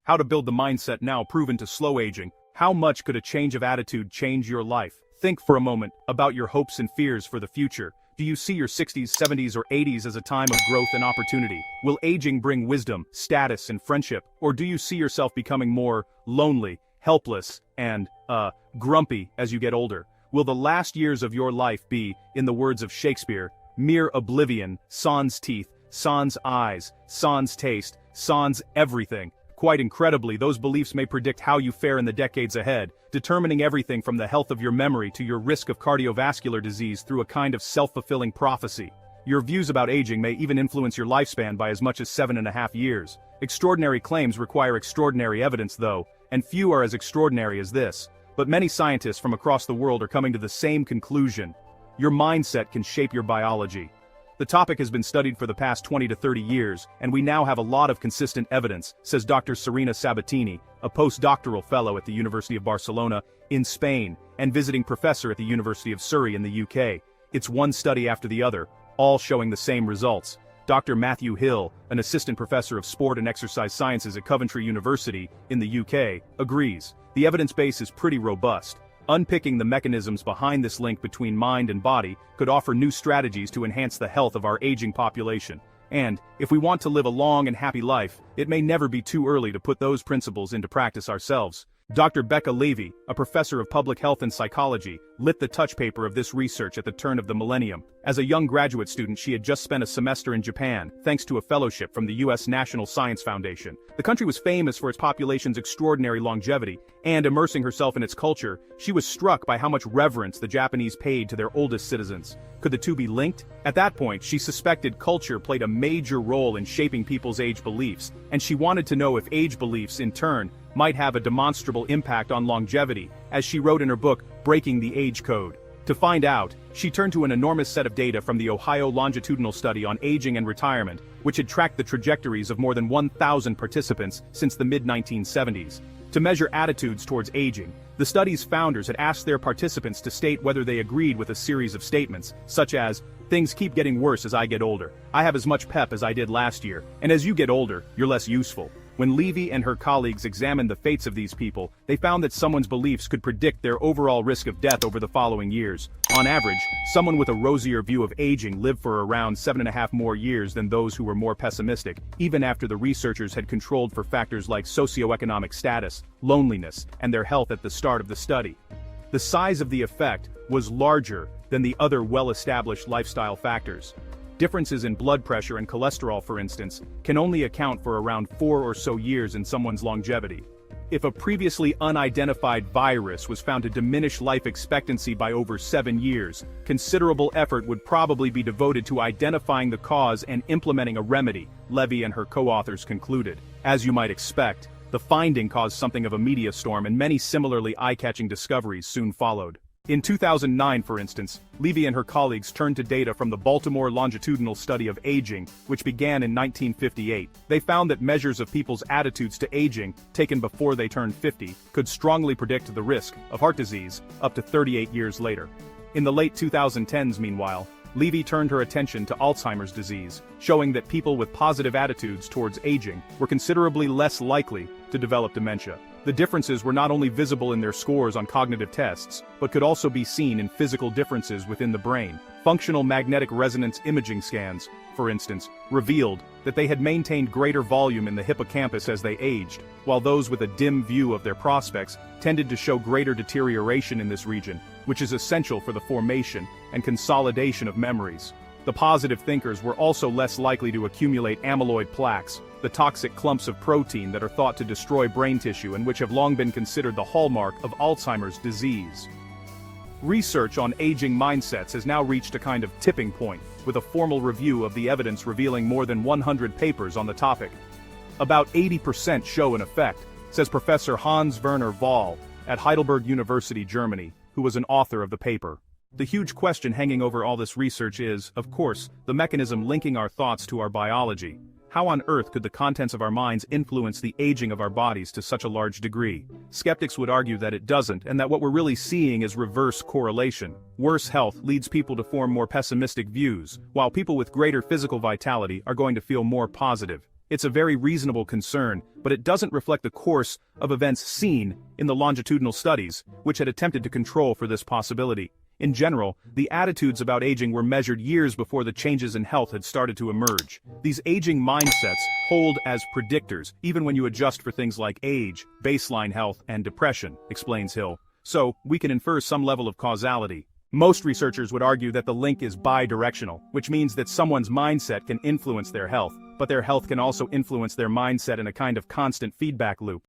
How to build the mindset now proven to slow aging. How much could a change of attitude change your life? Think for a moment about your hopes and fears for the future. Do you see your 60s, 70s, or 80s as a time of growth and opportunity? Will aging bring wisdom, status, and friendship? Or do you see yourself becoming more lonely, helpless, and, grumpy as you get older? Will the last years of your life be, in the words of Shakespeare, mere oblivion, sans teeth, sans eyes, sans taste, sans everything? Quite incredibly, those beliefs may predict how you fare in the decades ahead, determining everything from the health of your memory to your risk of cardiovascular disease through a kind of self-fulfilling prophecy. Your views about aging may even influence your lifespan by as much as 7.5 years. Extraordinary claims require extraordinary evidence though, and few are as extraordinary as this. But many scientists from across the world are coming to the same conclusion. Your mindset can shape your biology. The topic has been studied for the past 20 to 30 years, and we now have a lot of consistent evidence, says Dr. Serena Sabatini, a postdoctoral fellow at the University of Barcelona, in Spain, and visiting professor at the University of Surrey in the UK. It's one study after the other, all showing the same results. Dr. Matthew Hill, an assistant professor of sport and exercise sciences at Coventry University, in the UK, agrees. The evidence base is pretty robust. Unpicking the mechanisms behind this link between mind and body could offer new strategies to enhance the health of our aging population. And, if we want to live a long and happy life, it may never be too early to put those principles into practice ourselves. Dr. Becca Levy, a professor of public health and psychology, lit the touch paper of this research at the turn of the millennium. As a young graduate student, she had just spent a semester in Japan, thanks to a fellowship from the U.S. National Science Foundation. The country was famous for its population's extraordinary longevity, and immersing herself in its culture, she was struck by how much reverence the Japanese paid to their oldest citizens. Could the two be linked? At that point, she suspected culture played a major role in shaping people's age beliefs, and she wanted to know if age beliefs, in turn, might have a demonstrable impact on longevity, as she wrote in her book, Breaking the Age Code. To find out, she turned to an enormous set of data from the Ohio Longitudinal Study on Aging and Retirement, which had tracked the trajectories of more than 1,000 participants since the mid-1970s. To measure attitudes towards aging, the study's founders had asked their participants to state whether they agreed with a series of statements, such as, "Things keep getting worse as I get older. I have as much pep as I did last year, and as you get older, you're less useful." When Levy and her colleagues examined the fates of these people, they found that someone's beliefs could predict their overall risk of death over the following years. On average, someone with a rosier view of aging lived for around 7.5 more years than those who were more pessimistic, even after the researchers had controlled for factors like socioeconomic status, loneliness, and their health at the start of the study. The size of the effect was larger than the other well-established lifestyle factors. Differences in blood pressure and cholesterol, for instance, can only account for around 4 or so years in someone's longevity. If a previously unidentified virus was found to diminish life expectancy by over 7 years, considerable effort would probably be devoted to identifying the cause and implementing a remedy, Levy and her co-authors concluded. As you might expect, the finding caused something of a media storm, and many similarly eye-catching discoveries soon followed. In 2009, for instance, Levy and her colleagues turned to data from the Baltimore Longitudinal Study of Aging, which began in 1958. They found that measures of people's attitudes to aging, taken before they turned 50, could strongly predict the risk of heart disease up to 38 years later. In the late 2010s, meanwhile, Levy turned her attention to Alzheimer's disease, showing that people with positive attitudes towards aging were considerably less likely to develop dementia. The differences were not only visible in their scores on cognitive tests, but could also be seen in physical differences within the brain. Functional magnetic resonance imaging scans, for instance, revealed that they had maintained greater volume in the hippocampus as they aged, while those with a dim view of their prospects tended to show greater deterioration in this region, which is essential for the formation and consolidation of memories. The positive thinkers were also less likely to accumulate amyloid plaques, the toxic clumps of protein that are thought to destroy brain tissue and which have long been considered the hallmark of Alzheimer's disease. Research on aging mindsets has now reached a kind of tipping point, with a formal review of the evidence revealing more than 100 papers on the topic. About 80% show an effect, says Professor Hans Werner Wahl at Heidelberg University, Germany, who was an author of the paper. The huge question hanging over all this research is, of course, the mechanism linking our thoughts to our biology. How on earth could the contents of our minds influence the aging of our bodies to such a large degree? Skeptics would argue that it doesn't, and that what we're really seeing is reverse correlation. Worse health leads people to form more pessimistic views, while people with greater physical vitality are going to feel more positive. It's a very reasonable concern, but it doesn't reflect the course of events seen in the longitudinal studies, which had attempted to control for this possibility. In general, the attitudes about aging were measured years before the changes in health had started to emerge. These aging mindsets hold as predictors, even when you adjust for things like age, baseline health, and depression, explains Hill. So, we can infer some level of causality. Most researchers would argue that the link is bidirectional, which means that someone's mindset can influence their health, but their health can also influence their mindset in a kind of constant feedback loop.